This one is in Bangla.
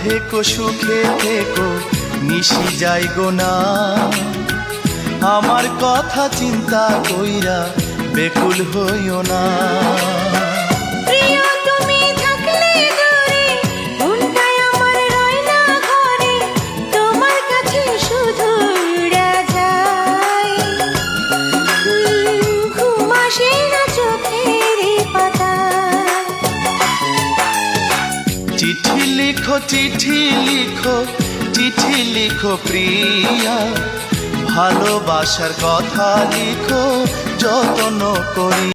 থেকো সুখে থেকো নিশি যাই গো না, আমার কথা চিন্তা কইরা বেকুল হইও না। চিঠি লিখো চিঠি লিখো চিঠি লিখো প্রিয়া, ভালোবাসার কথা লিখো যত্ন করি।